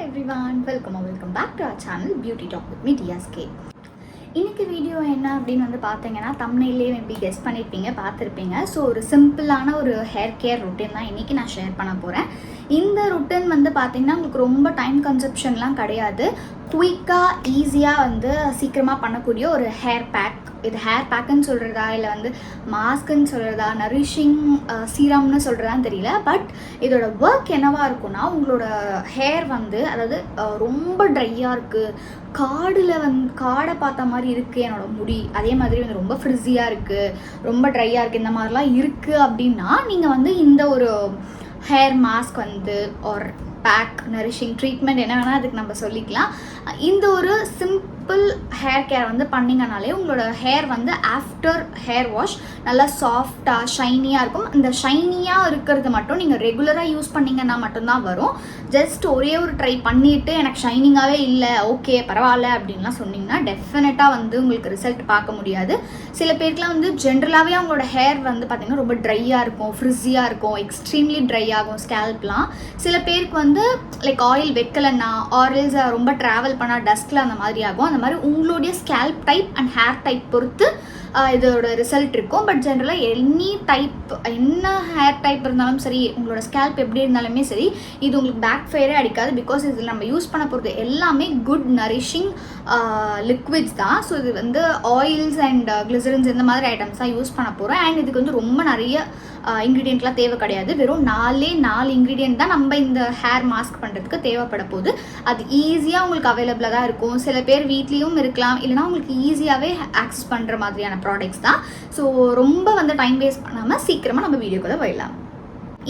everyone, welcome back to our channel Beauty Talk with me DSK. இன்னைக்கு video என்ன அப்படின்னு வந்து பார்த்தீங்கன்னா தம்ப்நெயிலே மேபி கெஸ் பண்ணியிருப்பீங்க பார்த்துருப்பீங்க. ஸோ ஒரு சிம்பிளான ஒரு ஹேர் கேர் ரொட்டீன் தான் இன்றைக்கி நான் ஷேர் பண்ண போகிறேன். இந்த ரொட்டீன் வந்து பார்த்தீங்கன்னா உங்களுக்கு ரொம்ப டைம் கன்சப்ஷன்லாம் கிடையாது. குயிக்காக ஈஸியாக வந்து சீக்கிரமாக பண்ணக்கூடிய ஒரு ஹேர் பேக். இது ஹேர் பேக்குன்னு சொல்கிறதா இல்லை வந்து மாஸ்க்குன்னு சொல்கிறதா நரிஷிங் சீரம்னு சொல்கிறதான்னு தெரியல. பட் இதோட ஒர்க் என்னவாக இருக்குன்னா, உங்களோட ஹேர் வந்து அதாவது ரொம்ப ட்ரையாக இருக்குது, காடை பார்த்த மாதிரி இருக்குது என்னோடய முடி, அதே மாதிரி வந்து ரொம்ப ஃப்ரிஸியாக இருக்குது, ரொம்ப ட்ரையாக இருக்குது, இந்த மாதிரிலாம் இருக்குது அப்படின்னா நீங்கள் வந்து இந்த ஒரு ஹேர் மாஸ்க் வந்து ஒரு பேக் நரிஷிங் ட்ரீட்மெண்ட் என்ன வேணால் அதுக்கு நம்ம சொல்லிக்கலாம். இந்த ஒரு சிம்பிள் ஹேர் கேர் வந்து பண்ணிங்கனாலே உங்களோட ஹேர் வந்து ஆஃப்டர் ஹேர் வாஷ் நல்லா சாஃப்டாக ஷைனியாக இருக்கும். இந்த ஷைனியாக இருக்கிறது மட்டும் நீங்கள் ரெகுலராக யூஸ் பண்ணிங்கன்னா மட்டும்தான் வரும். ஜஸ்ட் ஒரே ஒரு ட்ரை பண்ணிவிட்டு எனக்கு ஷைனிங்காகவே இல்லை, ஓகே பரவாயில்ல அப்படின்லாம் சொன்னிங்கன்னா டெஃபினட்டாக வந்து உங்களுக்கு ரிசல்ட் பார்க்க முடியாது. சில பேருக்குலாம் வந்து ஜென்ரலாகவே அவங்களோட ஹேர் வந்து பார்த்திங்கன்னா ரொம்ப ட்ரையாக இருக்கும், ஃப்ரிஸியாக இருக்கும், எக்ஸ்ட்ரீம்லி ட்ரை ஆகும் ஸ்கேல்ப்லாம். சில பேருக்கு வந்து லைக் ஆயில் வைக்கலன்னா ஆயில்ஸ் ரொம்ப ட்ராவல் பண்ணால் டஸ்ட்டில் அந்த மாதிரி ஆகும். அந்த மாதிரி உங்களுடைய scalp type and hair type பொறுத்து இதோட ரிசல்ட் இருக்கும். பட் ஜென்ரலாக எனி டைப், என்ன ஹேர் டைப் இருந்தாலும் சரி, உங்களோட ஸ்கேல்ப் எப்படி இருந்தாலுமே சரி, இது உங்களுக்கு பேக் ஃபயரே அடிக்காது. பிகாஸ் இதில் நம்ம யூஸ் பண்ண போகிறது எல்லாமே குட் நரிஷிங் லிக்விட்ஸ் தான். ஸோ இது வந்து ஆயில்ஸ் அண்ட் கிளிசரின்ஸ் இந்த மாதிரி ஐட்டம்ஸ் தான் யூஸ் பண்ண போகிறோம். அண்ட் இதுக்கு வந்து ரொம்ப நிறைய இன்க்ரீடியண்ட்லாம் தேவை கிடையாது. வெறும் 4 இன்க்ரீடியன்ட் தான் நம்ம இந்த ஹேர் மாஸ்க் பண்ணுறதுக்கு தேவைப்பட போகுது. அது ஈஸியாக உங்களுக்கு அவைலபிளாக தான் இருக்கும். சில பேர் வீட்லேயும் இருக்கலாம், இல்லைனா உங்களுக்கு ஈஸியாகவே ஆக்சஸ் பண்ணுற மாதிரியான ப்ராடக்ட்ஸ் தான். ஸோ ரொம்ப வந்து டைம் வேஸ்ட் பண்ணாமல் சீக்கிரமாக நம்ம வீடியோக்குள்ளே போயிடலாம்.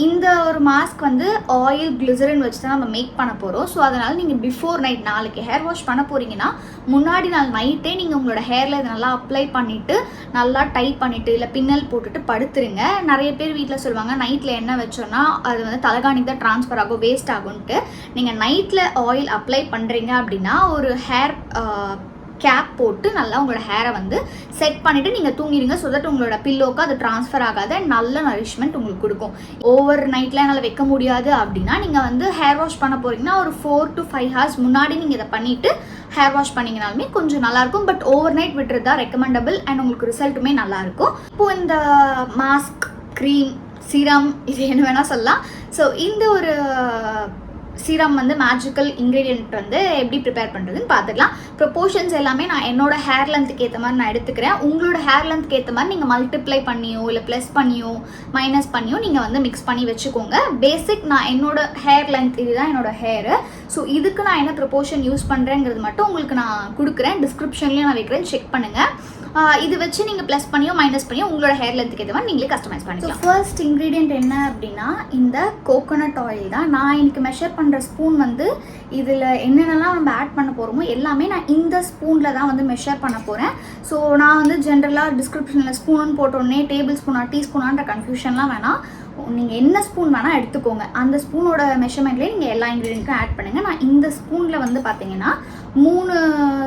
இந்த ஒரு மாஸ்க் வந்து ஆயில் கிளிசரின் வச்சு தான் நம்ம மேக் பண்ண போகிறோம். ஸோ அதனால் நீங்கள் பிஃபோர் நைட், நாளைக்கு ஹேர் வாஷ் பண்ண போகிறீங்கன்னா முன்னாடி நாள் நைட்டே நீங்கள் உங்களோட ஹேரில் இதை நல்லா அப்ளை பண்ணிவிட்டு நல்லா டைப் பண்ணிவிட்டு இல்லை பின்னல் போட்டுட்டு படுத்துருங்க. நிறைய பேர் வீட்டில் சொல்லுவாங்க நைட்டில் எண்ணெய் வச்சோன்னா அது வந்து தலைகாணிக்கு தான் ட்ரான்ஸ்ஃபர் ஆகும், வேஸ்ட் ஆகும்ன்ட்டு. நீங்கள் நைட்டில் ஆயில் அப்ளை பண்ணுறீங்க அப்படின்னா ஒரு ஹேர் கேப் போட்டு நல்லா உங்களோட ஹேரை வந்து செட் பண்ணிவிட்டு நீங்கள் தூங்கிடுங்க. ஸோ தட் உங்களோட பில்லோக்கு அது ட்ரான்ஸ்ஃபர் ஆகாத நல்ல நரிஷ்மெண்ட் உங்களுக்கு கொடுக்கும். ஓவர் நைட்டில் என்னால் வைக்க முடியாது அப்படின்னா நீங்கள் வந்து ஹேர் வாஷ் பண்ண போகிறீங்கன்னா ஒரு 4 to 5 hours முன்னாடி நீங்கள் இதை பண்ணிவிட்டு ஹேர் வாஷ் பண்ணிங்கனாலுமே கொஞ்சம் நல்லாயிருக்கும். பட் ஓவர் நைட் விட்டுறது தான் ரெக்கமெண்டபிள் அண்ட் உங்களுக்கு ரிசல்ட்டுமே நல்லாயிருக்கும். இப்போது இந்த மாஸ்க், க்ரீம், சீரம் இது என்ன வேணால் சொல்லலாம். ஸோ இந்த ஒரு சீரம் வந்து மேஜிக்கல் இன்க்ரீடியன்ட் வந்து எப்படி ப்ரிப்பேர் பண்ணுறதுன்னு பார்த்துக்கலாம். ப்ரொபோர்ஷன்ஸ் எல்லாமே நான் என்னோட ஹேர் லென்த்துக்கு ஏற்ற மாதிரி நான் எடுத்துக்கிறேன். உங்களோட ஹேர் லென்த்துக்கு ஏற்ற மாதிரி நீங்கள் மல்டிப்ளை பண்ணியோ இல்லை ப்ளஸ் பண்ணியோ மைனஸ் பண்ணியோ நீங்கள் வந்து மிக்ஸ் பண்ணி வச்சுக்கோங்க. பேசிக் நான் என்னோட ஹேர் லென்த் இதுதான் என்னோட ஹேரு. ஸோ இதுக்கு நான் என்ன ப்ரொபோர்ஷன் யூஸ் பண்ணுறேங்கிறது மட்டும் உங்களுக்கு நான் கொடுக்குறேன், டிஸ்கிரிப்ஷன்லேயும் நான் வைக்கிறேன், செக் பண்ணுங்கள். இது வச்சு நீங்கள் ப்ளஸ் பண்ணியோ மைனஸ் பண்ணியோ உங்களோட ஹேர் லென்த்துக்கு ஏற்ற மாதிரி நீங்களே கஸ்டமைஸ் பண்ணிக்கலாம். ஃபர்ஸ்ட் இன்க்ரீடியன்ட் என்ன அப்படின்னா இந்த கோகோனட் ஆயில் தான். நான் இன்னைக்கு மெஷர் பண்ணுற ஸ்பூன் வந்து இதில் என்னென்னலாம் நம்ம ஆட் பண்ண போகிறோமோ எல்லாமே நான் இந்த ஸ்பூனில் தான் வந்து மெஷர் பண்ண போகிறேன். ஸோ நான் வந்து ஜென்ரலாக டிஸ்கிரிப்ஷனில் ஸ்பூன் போட்டோடனே டேபிள் ஸ்பூனா டீஸ்பூனான்ற கன்ஃபியூஷன்லாம் வேணாம். நீங்கள் என்ன ஸ்பூன் வேணால் எடுத்துக்கோங்க. அந்த ஸ்பூனோட மெஷர்மெண்ட்லேயே நீங்கள் எல்லா இன்க்ரீடியண்ட்டும் ஆட் பண்ணுங்கள். நான் இந்த ஸ்பூனில் வந்து பார்த்தீங்கன்னா 3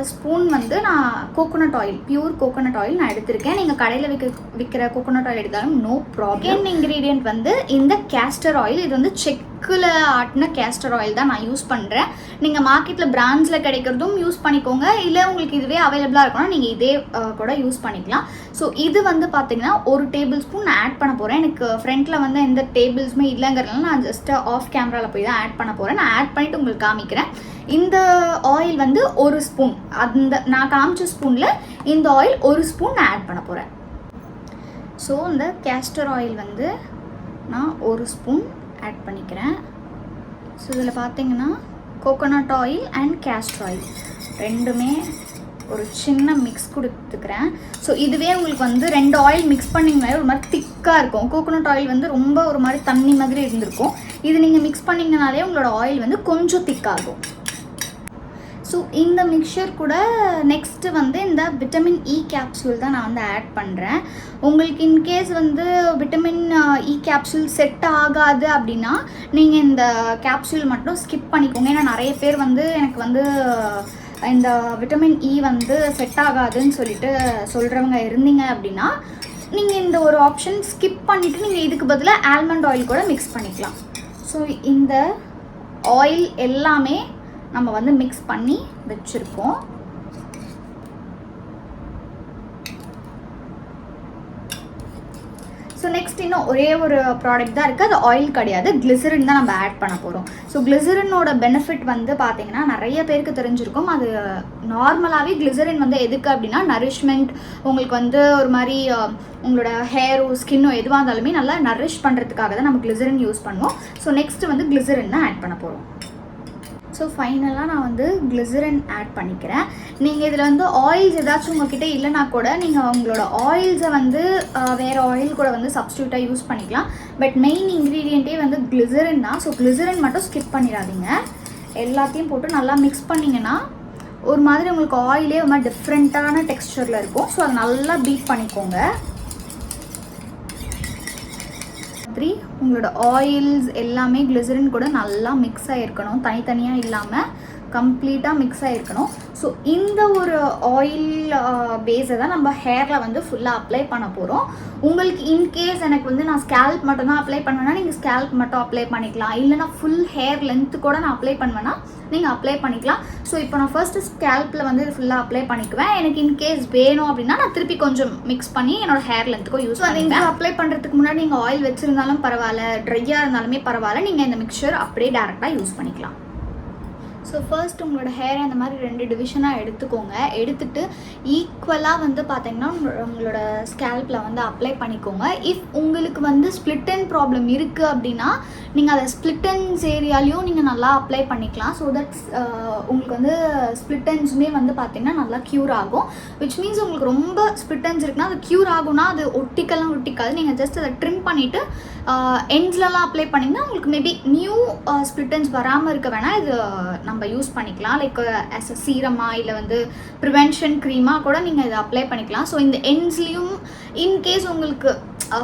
ஸ்பூன் வந்து நான் coconut oil, pure coconut oil நான் எடுத்திருக்கேன். நீங்கள் கடையில் விற்கிற கோகோனட் ஆயில் எடுத்தாலும் நோ ப்ராப்ளம். இன்க்ரீடியன்ட் வந்து இந்த கேஸ்டர் ஆயில். இது வந்து செக்கில் ஆட்டின கேஸ்டர் ஆயில் தான் நான் யூஸ் பண்ணுறேன். நீங்கள் மார்க்கெட்டில் பிராண்ட்ஸில் கிடைக்கிறதும் யூஸ் பண்ணிக்கோங்க, இல்லை உங்களுக்கு இதுவே அவைலபிளாக இருக்கணும் நீங்கள் இதே கூட யூஸ் பண்ணிக்கலாம். ஸோ இது வந்து பார்த்தீங்கன்னா 1 டேபிள் ஸ்பூன் நான் ஆட் பண்ண போகிறேன். எனக்கு ஃப்ரண்ட்டில் வந்து எந்த டேபிள்ஸுமே இல்லைங்கிறதுனால நான் ஜஸ்ட்டு ஆஃப் கேமராவில் போய் தான் ஆட் பண்ண போகிறேன். நான் ஆட் பண்ணிவிட்டு உங்களுக்கு காமிக்கிறேன். இந்த ஆயில் வந்து 1 ஸ்பூன், அந்த நான் காமிச்ச ஸ்பூனில் இந்த ஆயில் 1 ஸ்பூன் நான் ஆட் பண்ண போகிறேன். ஸோ இந்த கேஸ்டர் ஆயில் வந்து நான் 1 ஸ்பூன் ஆட் பண்ணிக்கிறேன். ஸோ இதில் பார்த்தீங்கன்னா coconut oil and castor oil ரெண்டுமே ஒரு சின்ன மிக்ஸ் கொடுத்துக்கிறேன். ஸோ இதுவே உங்களுக்கு வந்து 2 ஆயில் மிக்ஸ் பண்ணிங்கனாலே ஒரு மாதிரி திக்காக இருக்கும். கோகோனட் ஆயில் வந்து ரொம்ப ஒரு மாதிரி தண்ணி மாதிரி இருந்திருக்கும். இது நீங்கள் மிக்ஸ் பண்ணிங்கனாலே உங்களோட ஆயில் வந்து கொஞ்சம் திக்காகும். ஸோ இந்த மிக்சர் கூட நெக்ஸ்ட்டு வந்து இந்த விட்டமின் இ கேப்சூல் தான் நான் வந்து ஆட் பண்ணுறேன். உங்களுக்கு இன்கேஸ் வந்து விட்டமின் இ கேப்சூல் செட் ஆகாது அப்படின்னா நீங்கள் இந்த கேப்சூல் மட்டும் ஸ்கிப் பண்ணிக்கோங்க. ஏன்னா நிறைய பேர் வந்து எனக்கு வந்து இந்த விட்டமின் இ வந்து செட் ஆகாதுன்னு சொல்லிட்டு சொல்கிறவங்க இருந்தீங்க அப்படின்னா நீங்கள் இந்த ஒரு ஆப்ஷன் ஸ்கிப் பண்ணிவிட்டு நீங்கள் இதுக்கு பதிலாக ஆல்மண்ட் ஆயில் கூட மிக்ஸ் பண்ணிக்கலாம். ஸோ இந்த ஆயில் எல்லாமே நம்ம வந்து மிக்ஸ் பண்ணி வச்சுருக்கோம். ஸோ நெக்ஸ்ட் இன்னும் ஒரே ஒரு ப்ராடக்ட் தான் இருக்குது. அது ஆயில் கிடையாது, கிளிசரின் தான் நம்ம ஆட் பண்ண போகிறோம். ஸோ கிளிசரினோட பெனிஃபிட் வந்து பார்த்தீங்கன்னா நிறைய பேருக்கு தெரிஞ்சிருக்கும். அது நார்மலாகவே கிளிசரின் வந்து எதுக்கு அப்படின்னா நரிஷ்மெண்ட், உங்களுக்கு வந்து ஒரு மாதிரி உங்களோட ஹேரோ ஸ்கின்னோ எதுவாக இருந்தாலுமே நல்லா நரிஷ் பண்ணுறதுக்காக தான் நம்ம கிளிசரின் யூஸ் பண்ணுவோம். ஸோ நெக்ஸ்ட் வந்து கிளிசரின் தான் ஆட் பண்ண போகிறோம். ஸோ ஃபைனலாக நான் வந்து கிளிசரின் ஆட் பண்ணிக்கிறேன். நீங்கள் இதில் வந்து ஆயில்ஸ் ஏதாச்சும் உங்கள்கிட்ட இல்லைனா கூட நீங்கள் உங்களோட ஆயில்ஸை வந்து வேறு ஆயில் கூட வந்து சப்ஸ்டியூட்டாக யூஸ் பண்ணிக்கலாம். பட் மெயின் இன்க்ரீடியண்ட்டே வந்து கிளிசரின் தான். ஸோ கிளிசரின் மட்டும் ஸ்கிப் பண்ணிடாதீங்க. எல்லாத்தையும் போட்டு நல்லா மிக்ஸ் பண்ணிங்கன்னா ஒரு மாதிரி உங்களுக்கு ஆயிலே ஒரு மாதிரி டிஃப்ரெண்ட்டான டெக்ஸ்சரில் இருக்கும். ஸோ அதை நல்லா பீட் பண்ணிக்கோங்க. உங்களோட ஆயில்ஸ் எல்லாமே கிளிசரின் கூட நல்லா மிக்ஸ் ஆகிருக்கணும், தனித்தனியாக இல்லாமல் கம்ப்ளீட்டாக மிக்ஸ் ஆகிருக்கணும். ஸோ இந்த ஒரு ஆயில் பேஸை தான் நம்ம ஹேரில் வந்து ஃபுல்லாக அப்ளை பண்ண போகிறோம். உங்களுக்கு இன்கேஸ் எனக்கு வந்து நான் ஸ்கேல்ப் மட்டும் தான் அப்ளை பண்ணுவேன்னா நீங்கள் ஸ்கேல்ப் மட்டும் அப்ளை பண்ணிக்கலாம். இல்லைனா ஃபுல் ஹேர் லென்த்து கூட நான் அப்ளை பண்ணுவேன்னா நீங்கள் அப்ளை பண்ணிக்கலாம். ஸோ இப்போ நான் ஃபர்ஸ்ட்டு ஸ்கேல்ப்பில் வந்து இது ஃபுல்லாக அப்ளை பண்ணிக்குவேன். எனக்கு இன்கேஸ் வேணும் அப்படின்னா நான் திருப்பி கொஞ்சம் மிக்ஸ் பண்ணி என்னோட ஹேர் லென்த்துக்கும் யூஸ் பண்ணுவேன். அப்ளை பண்ணுறதுக்கு முன்னாடி நீங்கள் ஆயில் வச்சுருந்தாலும் பரவாயில்ல, ட்ரையாக இருந்தாலுமே பரவாயில்ல, நீங்கள் இந்த மிக்சர் அப்படியே டேரெக்டாக யூஸ் பண்ணிக்கலாம். ஸோ ஃபர்ஸ்ட் உங்களோட ஹேரை அந்த மாதிரி 2 டிவிஷனாக எடுத்துக்கோங்க. எடுத்துகிட்டு ஈக்குவலாக வந்து பார்த்தீங்கன்னா உங்களோட ஸ்கேல்பில் வந்து அப்ளை பண்ணிக்கோங்க. இஃப் உங்களுக்கு வந்து ஸ்ப்ளிட் எண்ட் ப்ராப்ளம் இருக்குது அப்படின்னா நீங்கள் அதை ஸ்ப்ளிட் எண்ட்ஸ் ஏரியாலையும் நீங்கள் நல்லா அப்ளை பண்ணிக்கலாம். ஸோ தட் உங்களுக்கு வந்து ஸ்ப்ளிட் எண்ட்ஸுமே வந்து பார்த்தீங்கன்னா நல்லா க்யூர் ஆகும். விச் மீன்ஸ் உங்களுக்கு ரொம்ப ஸ்ப்ளிட் எண்ட்ஸ் இருக்குன்னா அது க்யூர் ஆகும்னா அது ஒட்டிக்காது. நீங்கள் ஜஸ்ட் அதை ட்ரிம் பண்ணிவிட்டு எண்ட்ஸ்லலாம் அப்ளை பண்ணிங்கன்னா உங்களுக்கு மேபி நியூ ஸ்ப்ளிட் எண்ட்ஸ் வராமல் இருக்க வேணால் இது நம்ம யூஸ் பண்ணிக்கலாம். லைக் ஆஸ் அ சீரமாக இல்லை வந்து ப்ரிவென்ஷன் க்ரீமாக கூட நீங்கள் இதை அப்ளை பண்ணிக்கலாம். ஸோ இந்த எண்ட்ஸ்லேயும் இன்கேஸ் உங்களுக்கு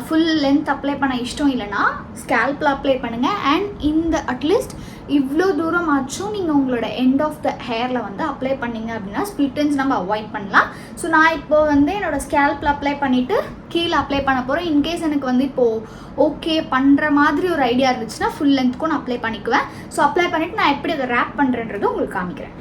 ஃபுல் லென்த் அப்ளை பண்ண இஷ்டம் இல்லைன்னா ஸ்கேல்பில் அப்ளை பண்ணுங்கள். அண்ட் இந்த அட்லீஸ்ட் இவ்வளோ தூரம் ஆச்சும் நீங்கள் உங்களோட எண்ட் ஆஃப் த ஹேரில் வந்து அப்ளை பண்ணிங்க அப்படின்னா ஸ்ப்ளிட் எண்ட்ஸ் நம்ம அவாய்ட் பண்ணலாம். ஸோ நான் இப்போ வந்து என்னோடய ஸ்கேல்பில் அப்ளை பண்ணிவிட்டு கீழே அப்ளை பண்ண போகிறேன். இன்கேஸ் எனக்கு வந்து இப்போது ஓகே பண்ணுற மாதிரி ஒரு ஐடியா இருந்துச்சுன்னா ஃபுல் லென்த்துக்கும் நான் அப்ளை பண்ணிக்குவேன். ஸோ அப்ளை பண்ணிவிட்டு நான் எப்படி அதை ரேப் பண்ணுறேன்றது உங்களுக்கு காமிக்கிறேன்.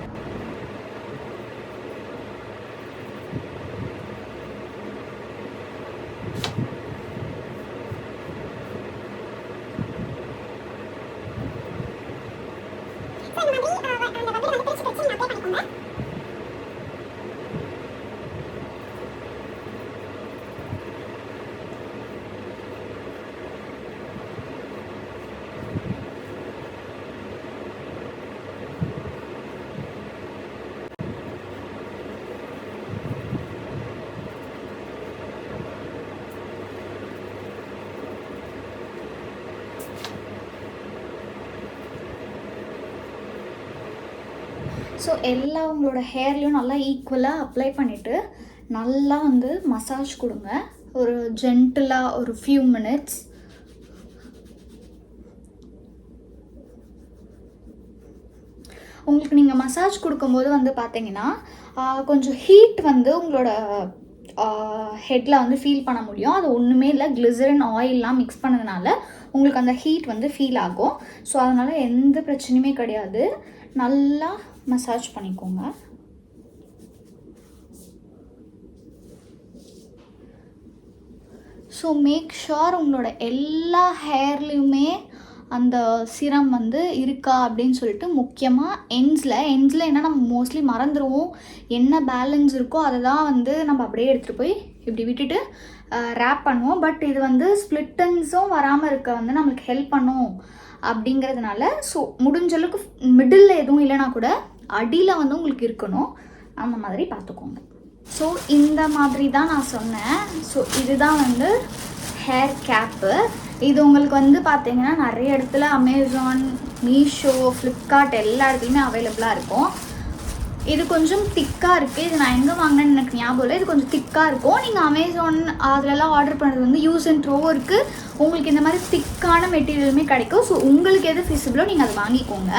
ஸோ எல்லா உங்களோட ஹேர்லேயும் நல்லா ஈக்குவலாக அப்ளை பண்ணிவிட்டு நல்லா வந்து மசாஜ் கொடுங்க. ஒரு ஜென்டிலாக ஒரு ஃபியூ மினிட்ஸ். உங்களுக்கு நீங்கள் மசாஜ் கொடுக்கும்போது வந்து பார்த்தீங்கன்னா கொஞ்சம் ஹீட் வந்து உங்களோட ஹெட்டில் வந்து ஃபீல் பண்ண முடியும். அது ஒன்றுமே இல்லை, கிளிசரின் ஆயிலெலாம் மிக்ஸ் பண்ணதுனால உங்களுக்கு அந்த ஹீட் வந்து ஃபீல் ஆகும். ஸோ அதனால் எந்த பிரச்சனையுமே கிடையாது. நல்லா மசாஜ் பண்ணிக்கோங்க. ஸோ மேக் ஷுர் உங்களோட எல்லா ஹேர்லேயுமே அந்த சிரம் வந்து இருக்கா அப்படின்னு சொல்லிட்டு முக்கியமாக எண்ட்ஸில் என்ன நம்ம மோஸ்ட்லி மறந்துடுவோம். என்ன பேலன்ஸ் இருக்கோ அதை தான் வந்து நம்ம அப்படியே எடுத்துகிட்டு போய் இப்படி விட்டுட்டு ரேப் பண்ணுவோம். பட் இது வந்து ஸ்ப்ளிட் எண்ட்ஸும் வராமல் இருக்க வந்து நம்மளுக்கு ஹெல்ப் பண்ணும் அப்படிங்கிறதுனால ஸோ முடிஞ்சளவுக்கு மிடில் எதுவும் இல்லைனா கூட அடியில் வந்து உங்களுக்கு இருக்கணும், அந்த மாதிரி பார்த்துக்கோங்க. ஸோ இந்த மாதிரி தான் நான் சொன்னேன். ஸோ இதுதான் வந்து ஹேர் கேப்பு. இது உங்களுக்கு வந்து பார்த்தீங்கன்னா நிறைய இடத்துல அமேசான், மீஷோ, ஃப்ளிப்கார்ட் எல்லா இடத்துலையுமே அவைலபிளாக இருக்கும். இது கொஞ்சம் திக்காக இருக்குது. இது நான் எங்கே வாங்கினேன்னு எனக்கு ஞாபகம் இல்லை. இது கொஞ்சம் திக்காக இருக்கும். நீங்கள் அமேசான் அதிலலாம் ஆர்டர் பண்ணுறது வந்து யூஸ் அண்ட் த்ரோ இருக்குது. உங்களுக்கு இந்த மாதிரி திக்கான மெட்டீரியலுமே கிடைக்கும். ஸோ உங்களுக்கு எது ஃபிசிபிளோ நீங்கள் அதை வாங்கிக்கோங்க.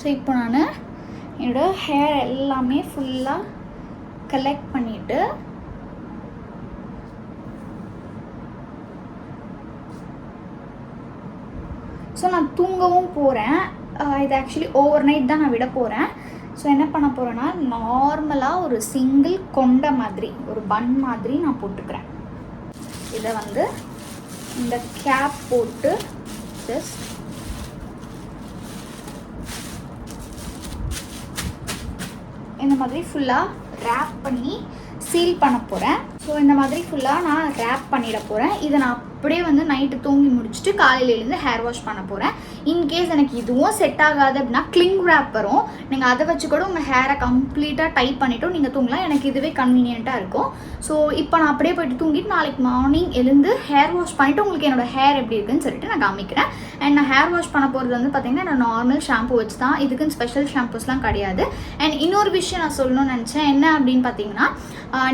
ஸோ இப்போ நான் என்னோடய ஹேர் எல்லாமே ஃபுல்லாக கலெக்ட் பண்ணிவிட்டு ஸோ நான் தூங்கவும் போகிறேன். இது ஆக்சுவலி ஓவர் நைட் தான் நான் விட போகிறேன். ஸோ என்ன பண்ண போகிறேன்னா, நார்மலாக ஒரு சிங்கிள் கொண்ட மாதிரி ஒரு பன் மாதிரி நான் போட்டுக்கிறேன். இதை வந்து இந்த கேப் போட்டு ஜஸ்ட் இந்த மாதிரி ஃபுல்லாக ரேப் பண்ணி சீல் பண்ண போகிறேன். ஸோ இந்த மாதிரி ஃபுல்லாக நான் ரேப் பண்ணிட போகிறேன். இதை நான் அப்படியே வந்து நைட்டு தூங்கி முடிச்சுட்டு காலையில் எழுந்து ஹேர் வாஷ் பண்ண போகிறேன். இன்கேஸ் எனக்கு இதுவும் செட் ஆகாது அப்படின்னா கிளிங் ரேப் வரும், நீங்கள் அதை வச்சு கூட உங்கள் ஹேரை கம்ப்ளீட்டாக டைப் பண்ணிவிட்டு நீங்கள் தூங்கலாம். எனக்கு இதுவே கன்வீனியண்ட்டாக இருக்கும். ஸோ இப்போ நான் அப்படியே போய்ட்டு தூங்கிட்டு நாளைக்கு மார்னிங் எழுந்து ஹேர் வாஷ் பண்ணிவிட்டு உங்களுக்கு என்னோடய ஹேர் எப்படி இருக்குன்னு சொல்லிட்டு நான் காமிக்கிறேன். அண்ட் நான் ஹேர் வாஷ் பண்ண போகிறது வந்து பார்த்திங்கன்னா நான் நார்மல் ஷாம்பு வச்சு தான், இதுக்குன்னு ஸ்பெஷல் ஷாம்பூஸ்லாம் கிடையாது. அண்ட் இன்னொரு விஷயம் நான் சொல்லணும்னு நினச்சேன். என்ன அப்படின்னு பார்த்தீங்கன்னா,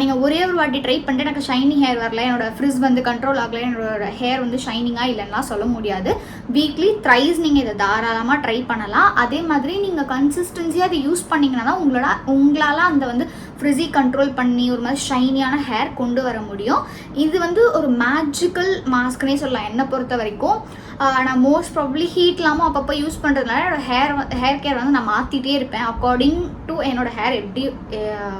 நீங்கள் ஒரே ஒரு வாட்டி ட்ரை பண்ணிட்டு எனக்கு ஷைனி ஹேர் வரல, என்னோட ஃப்ரிஸ் வந்து கண்ட்ரோல் ஆகலை, என்னோட ஹேர் வந்து ஷைனிங்காக இல்லைன்னா சொல்ல முடியாது. வீக்லி த்ரைஸ் நீங்கள் இதை தாராளமாக ட்ரை பண்ணலாம். அதே மாதிரி நீங்கள் கன்சிஸ்டன்சியாக அதை யூஸ் பண்ணிங்கன்னா தான் உங்களால் அந்த வந்து ஃப்ரிஸி கண்ட்ரோல் பண்ணி ஒரு மாதிரி ஷைனியான ஹேர் கொண்டு வர முடியும். இது வந்து ஒரு மேஜிக்கல் மாஸ்க்னே சொல்லலாம் என்னை பொறுத்த வரைக்கும். நான் மோஸ்ட் ப்ராபப்ளி ஹீட் இல்லாமல் அப்பப்போ யூஸ் பண்ணுறதுனால என்னோடய ஹேர் கேர் வந்து நான் மாற்றிட்டே இருப்பேன் அக்கார்டிங் டு என்னோடய ஹேர் எப்படி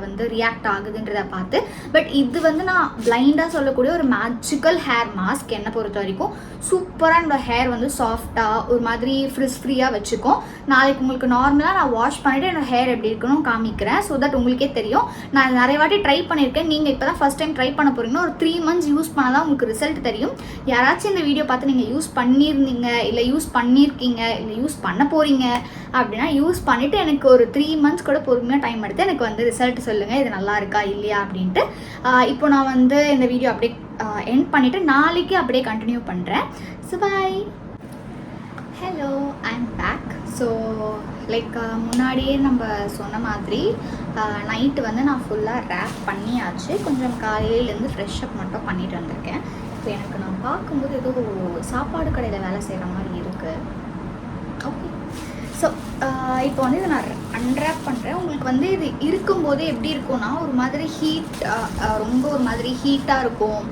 வந்து ரியாக்ட் ஆகுதுன்றதை பார்த்து. பட் இது வந்து நான் பிளைண்டாக சொல்லக்கூடிய ஒரு மேஜிக்கல் ஹேர் மாஸ்க். என்னை பொறுத்த வரைக்கும் சூப்பராக என்னோடய ஹேர் வந்து சாஃப்டாக ஒரு மாதிரி ஃப்ரிஸ் ஃப்ரீயாக வச்சுக்கும். நாளைக்கு உங்களுக்கு நார்மலாக நான் வாஷ் பண்ணிவிட்டு என்னோடய ஹேர் எப்படி இருக்குன்னு காமிக்கிறேன். ஸோ தட் உங்களுக்கே தெரியும். நான் நிறைய வாட்டி ட்ரை பண்ணியிருக்கேன். நீங்கள் இப்போ தான் ஃபஸ்ட் டைம் ட்ரை பண்ண போகிறீங்கன்னா ஒரு 3 months யூஸ் பண்ணால் தான் உங்களுக்கு ரிசல்ட் தெரியும். யாராச்சும் இந்த வீடியோ பார்த்து நீங்கள் யூஸ் பண்ணியிருந்தீங்க, இல்லை யூஸ் பண்ணியிருக்கீங்க, இல்லை யூஸ் பண்ண போகிறீங்க அப்படின்னா யூஸ் பண்ணிவிட்டு எனக்கு ஒரு 3 months கூட பொறுமையாக டைம் எடுத்து எனக்கு வந்து ரிசல்ட் சொல்லுங்கள், இது நல்லா இருக்கா இல்லையா அப்படின்ட்டு. இப்போ நான் வந்து இந்த வீடியோ அப்படியே எண்ட் பண்ணிவிட்டு நாளைக்கு அப்படியே கண்டினியூ பண்ணுறேன். So bye. Hello, I am back. So like முன்னாடியே நம்ம சொன்ன மாதிரி நைட்டு வந்து நான் ஃபுல்லாக ரேப் பண்ணியாச்சு. கொஞ்சம் காலையிலேருந்து ஃப்ரெஷ்அப் மட்டும் பண்ணிட்டு வந்திருக்கேன். ஸோ எனக்கு நான் பார்க்கும்போது ஏதோ சாப்பாடு கடையில் வேலை செய்கிற மாதிரி இருக்குது. ஓகே, ஸோ இப்போ வந்து இதை நான் அன்ரேப் பண்ணுறேன். உங்களுக்கு வந்து இது இருக்கும்போதே எப்படி இருக்கும்னா ஒரு மாதிரி ஹீட், ரொம்ப ஒரு மாதிரி ஹீட்டாக இருக்கும்.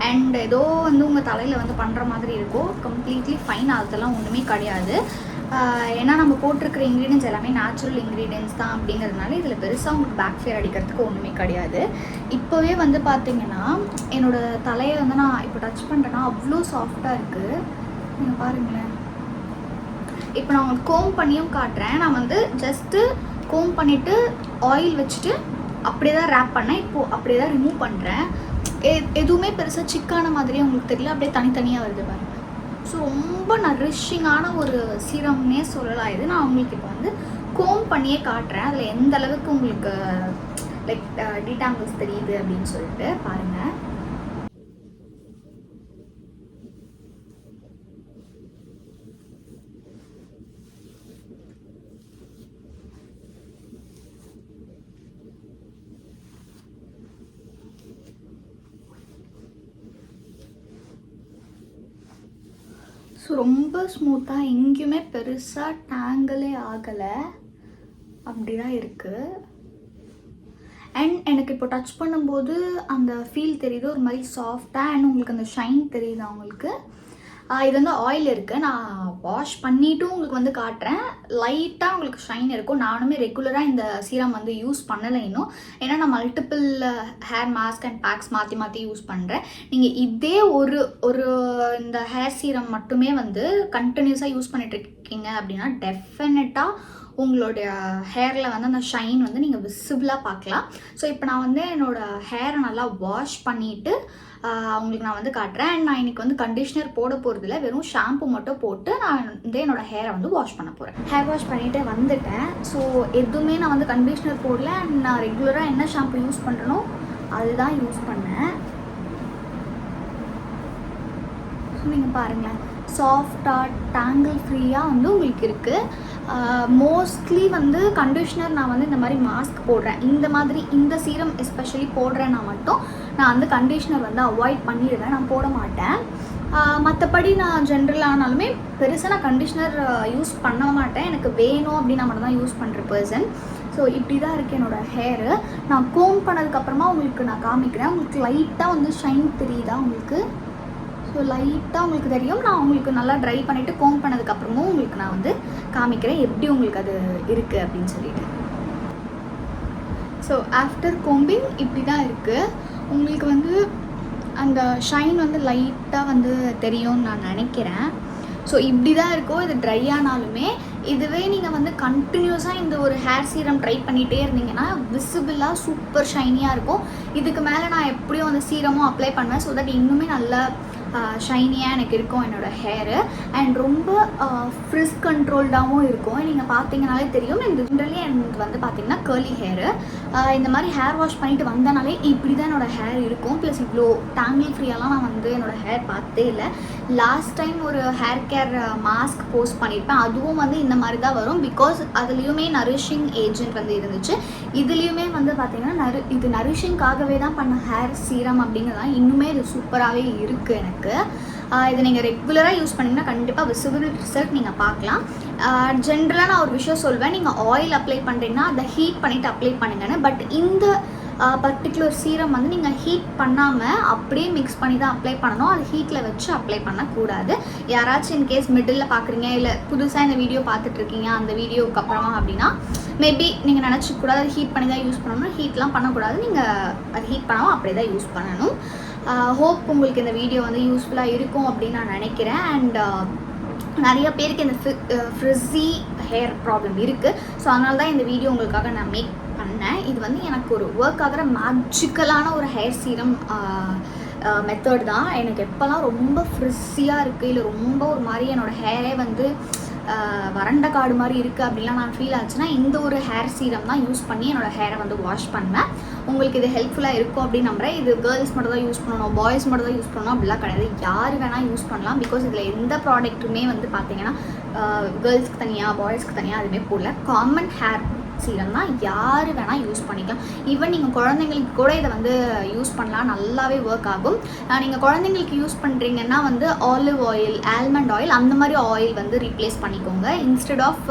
அண்ட் ஏதோ வந்து உங்கள் தலையில் வந்து பண்ணுற மாதிரி இருக்கும். கம்ப்ளீட்லி ஃபைன், அதெல்லாம் ஒன்றுமே கிடையாது. ஏன்னா நம்ம போட்டிருக்கிற இன்க்ரீடியன்ஸ் எல்லாமே நேச்சுரல் இன்க்ரீடியன்ஸ் தான் அப்படிங்கிறதுனால இதில் பெருசாக உங்களுக்கு பேக் ஃபேர் அடிக்கிறதுக்கு ஒன்றுமே கிடையாது. இப்போவே வந்து பார்த்திங்கன்னா என்னோடய தலையை வந்து நான் இப்போ டச் பண்ணுறேன்னா அவ்வளோ சாஃப்டாக இருக்குது. நீங்கள் பாருங்களேன். இப்போ நான் உங்களுக்கு கோம் பண்ணியும் காட்டுறேன். நான் வந்து ஜஸ்ட்டு கோம் பண்ணிவிட்டு ஆயில் வச்சுட்டு அப்படியே தான் ரேப் பண்ணேன். இப்போது அப்படியே தான் ரிமூவ் பண்ணுறேன். எதுவுமே பெருசாக சிக்கான மாதிரியே உங்களுக்கு தெரியல, அப்படியே தனித்தனியாக வருது பாருங்கள். ஸோ ரொம்ப நரிஷிங்கான ஒரு சீரம்னே சொல்லலாம் இது. நான் உங்களுக்கு இப்போ வந்து கோம் பண்ணியே காட்டுறேன். அதில் எந்த அளவுக்கு உங்களுக்கு லைக் டீடாங்கிள்ஸ் தெரியுது அப்படின்னு சொல்லிட்டு பாருங்கள். ஸோ ரொம்ப ஸ்மூத்தாக எங்கேயுமே பெருசாக டேங்கிளே ஆகலை, அப்படி தான் இருக்குது. அண்ட் எனக்கு இப்போ டச் பண்ணும்போது அந்த ஃபீல் தெரியுது, ஒரு மாதிரி சாஃப்டாக. அண்ட் உங்களுக்கு அந்த ஷைன் தெரியுது அவங்களுக்கு. இது வந்து ஆயில் இருக்குது. நான் வாஷ் பண்ணிவிட்டும் உங்களுக்கு வந்து காட்டுறேன். லைட்டாக உங்களுக்கு ஷைன் இருக்கும். நானுமே ரெகுலராக இந்த சீரம் வந்து யூஸ் பண்ணலை இன்னும். ஏன்னா நான் multiple hair mask and packs மாற்றி மாற்றி யூஸ் பண்ணுறேன். நீங்கள் இதே ஒரு இந்த ஹேர் சீரம் மட்டுமே வந்து கண்டினியூஸாக யூஸ் பண்ணிட்டுருக்கீங்க அப்படின்னா டெஃபினட்டாக உங்களுடைய ஹேரில் வந்து அந்த ஷைன் வந்து நீங்கள் விசிபிளாக பார்க்கலாம். ஸோ இப்போ நான் வந்து என்னோடய ஹேரை நல்லா வாஷ் பண்ணிவிட்டு அவங்களுக்கு நான் வந்து காட்டுறேன். அண்ட் நான் இன்றைக்கி வந்து கண்டிஷ்னர் போட போகிறதில்ல, வெறும் ஷாம்பு மட்டும் போட்டு நான் வந்து என்னோடய ஹேரை வந்து வாஷ் பண்ண போகிறேன். ஹேர் வாஷ் பண்ணிவிட்டு வந்துட்டேன். ஸோ எதுவுமே நான் வந்து கண்டிஷ்னர் போடல. அண்ட் நான் ரெகுலராக என்ன ஷாம்பு யூஸ் பண்ணுறனோ அதுதான் யூஸ் பண்ணேன். ஸோ நீங்கள் பாருங்களேன், சாஃப்டாக டேங்கிள் ஃப்ரீயாக வந்து உங்களுக்கு இருக்குது. மோஸ்ட்லி வந்து கண்டிஷ்னர் நான் வந்து இந்த மாதிரி மாஸ்க் போடுறேன், இந்த மாதிரி இந்த சீரம் எஸ்பெஷலி போடுறேன்னா மட்டும் நான் வந்து கண்டிஷ்னர் வந்து அவாய்ட் பண்ணிடுவேன், நான் போட மாட்டேன். மற்றபடி நான் ஜென்ரலானாலுமே பெருசாக நான் கண்டிஷ்னர் யூஸ் பண்ண மாட்டேன். எனக்கு வேணும் அப்படின்னா மட்டும் தான் யூஸ் பண்ணுற பர்சன். ஸோ இப்படி தான் இருக்குது என்னோடய ஹேரு. நான் கோம் பண்ணதுக்கப்புறமா உங்களுக்கு நான் காமிக்கிறேன். உங்களுக்கு லைட்டாக வந்து ஷைன் தெரியுதா உங்களுக்கு? ஸோ லைட்டாக உங்களுக்கு தெரியும். நான் உங்களுக்கு நல்லா ட்ரை பண்ணிவிட்டு கோம் பண்ணதுக்கப்புறமும் உங்களுக்கு நான் வந்து காமிக்கிறேன் எப்படி உங்களுக்கு அது இருக்குது அப்படின்னு சொல்லிட்டு. ஸோ ஆஃப்டர் கோம்பிங் இப்படி தான் இருக்குது. உங்களுக்கு வந்து அந்த ஷைன் வந்து லைட்டாக வந்து தெரியும்னு நான் நினைக்கிறேன். ஸோ இப்படி தான் இருக்கும். இது ட்ரை ஆனாலுமே இதுவே நீங்கள் வந்து கண்டினியூஸாக இந்த ஒரு ஹேர் சீரம் ட்ரை பண்ணிகிட்டே இருந்தீங்கன்னா விசிபிளாக சூப்பர் ஷைனியாக இருக்கும். இதுக்கு மேலே நான் எப்படியும் அந்த சீரமும் அப்ளை பண்ணுவேன். ஸோ தட் இன்னுமே நல்லா ஷைனியாக எனக்கு இருக்கும் என்னோடய ஹேரு. அண்ட் ரொம்ப ஃப்ரிஸ் கண்ட்ரோல்டாகவும் இருக்கும். நீங்கள் பார்த்தீங்கனாலே தெரியும். இந்த ஜென்ரலி எனக்கு வந்து பார்த்திங்கன்னா கேர்லி ஹேரு. இந்த மாதிரி ஹேர் வாஷ் பண்ணிட்டு வந்தனாலே இப்படி தான் என்னோடய ஹேர் இருக்கும். ப்ளஸ் இவ்வளோ டேங்கிள் ஃப்ரீயெல்லாம் நான் வந்து என்னோடய ஹேர் பார்த்தே இல்லை. லாஸ்ட் டைம் ஒரு ஹேர் கேர் மாஸ்க் போஸ்ட் பண்ணியிருப்பேன். அதுவும் வந்து இந்த மாதிரி தான் வரும். பிகாஸ் அதுலேயுமே நரிஷிங் ஏஜென்ட் வந்து இருந்துச்சு. இதுலேயுமே வந்து பார்த்திங்கன்னா இது நரிஷிங்காகவே தான் பண்ண ஹேர் சீரம் அப்படிங்கிறதான் இன்னுமே இது சூப்பராகவே இருக்குது எனக்கு. இதை நீங்கள் ரெகுலராக யூஸ் பண்ணிங்கன்னா கண்டிப்பாக விசிபிள் ரிசல்ட் நீங்கள் பார்க்கலாம். ஜென்ரலாக நான் ஒரு விஷயம் சொல்வேன், நீங்கள் ஆயில் அப்ளை பண்ணுறீங்கன்னா அதை ஹீட் பண்ணிவிட்டு அப்ளை பண்ணுங்கன்னு. பட் இந்த பர்டிகுலர் சீரம் வந்து நீங்கள் ஹீட் பண்ணாமல் அப்படியே மிக்ஸ் பண்ணி தான் அப்ளை பண்ணணும். அது ஹீட்டில் வச்சு அப்ளை பண்ணக்கூடாது. யாராச்சும் இன்கேஸ் மிடில் பார்க்குறீங்க இல்லை புதுசாக இந்த வீடியோ பார்த்துட்ருக்கீங்க அந்த வீடியோவுக்கு அப்புறமா அப்படின்னா மேபி நீங்கள் நினச்சிக்கூடாது அது ஹீட் பண்ணி தான் யூஸ் பண்ணணும். ஹீட்லாம் பண்ணக்கூடாது. நீங்கள் அது ஹீட் பண்ணாமல் அப்படியே தான் யூஸ் பண்ணணும். ஹோப் உங்களுக்கு இந்த வீடியோ வந்து யூஸ்ஃபுல்லாக இருக்கும் அப்படின்னு நான் நினைக்கிறேன். அண்ட் நிறைய பேருக்கு இந்த ஃப்ரிஸி ஹேர் ப்ராப்ளம் இருக்குது. ஸோ அதனால தான் இந்த வீடியோ உங்களுக்காக நான் மேக் பண்ணேன். இது வந்து எனக்கு ஒரு ஒர்க் ஆகிற மேஜிக்கலான ஒரு ஹேர் சீரம் மெத்தட் தான். எனக்கு எப்போல்லாம் ரொம்ப ஃப்ரிஸியாக இருக்குது இல்லை ரொம்ப ஒரு மாதிரி என்னோடய ஹேரே வந்து வறண்ட காடு மாதிரி இருக்குது அப்படின்லாம் நான் ஃபீல் ஆச்சுன்னா இந்த ஒரு ஹேர் சீரம் தான் யூஸ் பண்ணி என்னோடய ஹேரை வந்து வாஷ் பண்ணுவேன். உங்களுக்கு இது ஹெல்ப்ஃபுல்லாக இருக்கும் அப்படின்னு நம்புறேன். இது கேர்ள்ஸ் மட்டும் தான் யூஸ் பண்ணணும், பாய்ஸ் மட்டும் தான் யூஸ் பண்ணணும் அப்படிலாம் கிடையாது. யார் வேணால் யூஸ் பண்ணலாம். பிகாஸ் இதில் எந்த ப்ராடக்ட்டுமே வந்து பார்த்தீங்கன்னா கேர்ள்ஸ்க்கு தனியாக பாய்ஸ்க்கு தனியாக அதுவுமே போடல. காமன் ஹேர் சீரம் தான் யார் வேணால் யூஸ் பண்ணிக்கலாம். ஈவன் நீங்கள் குழந்தைங்களுக்கு கூட இதை வந்து யூஸ் பண்ணலாம், நல்லாவே ஒர்க் ஆகும். நீங்கள் குழந்தைங்களுக்கு யூஸ் பண்ணுறீங்கன்னா வந்து ஆலிவ் ஆயில், ஆல்மண்ட் ஆயில் அந்த மாதிரி ஆயில் வந்து ரீப்ளேஸ் பண்ணிக்கோங்க. இன்ஸ்டெட் ஆஃப்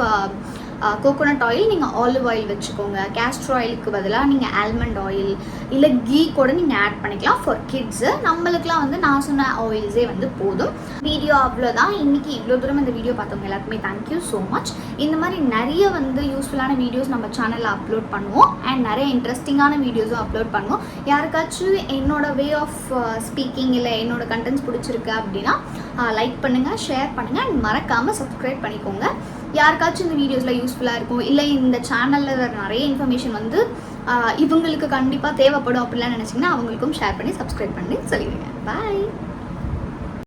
கோகோனட் ஆயில் நீங்கள் ஆலிவ் ஆயில் வச்சுக்கோங்க. கேஸ்டர் ஆயிலுக்கு பதிலாக நீங்கள் ஆல்மண்ட் ஆயில் இல்லை கீ கூட நீங்கள் ஆட் பண்ணிக்கலாம் ஃபார் கிட்ஸு. நம்மளுக்குலாம் வந்து நான் சொன்ன ஆயில்ஸே வந்து போதும். வீடியோ அவ்வளோதான். இன்றைக்கி இவ்வளோ தூரம் இந்த வீடியோ பார்த்தவங்க எல்லாருக்குமே தேங்க்யூ ஸோ மச். இந்த மாதிரி நிறைய வந்து யூஸ்ஃபுல்லான வீடியோஸ் நம்ம சேனலில் அப்லோட் பண்ணுவோம். அண்ட் நிறைய இன்ட்ரெஸ்டிங்கான வீடியோஸும் அப்லோட் பண்ணுவோம். யாருக்காச்சும் என்னோட வே ஆஃப் ஸ்பீக்கிங் இல்லை என்னோட கண்டென்ட்ஸ் பிடிச்சிருக்கு அப்படின்னா லைக் பண்ணுங்கள், ஷேர் பண்ணுங்கள் அண்ட் மறக்காமல் சப்ஸ்கிரைப் பண்ணிக்கோங்க. யாருக்காச்சும் இந்த வீடியோஸில் யூஸ்ஃபுல்லாக இருக்கும் இல்லை இந்த சேனலில் நிறைய இன்ஃபர்மேஷன் வந்து இவங்களுக்கு கண்டிப்பாக தேவைப்படும் அப்படிலாம் நினச்சிங்கன்னா அவங்களுக்கும் ஷேர் பண்ணி சப்ஸ்கிரைப் பண்ணி சொல்லிடுங்க. பாய்.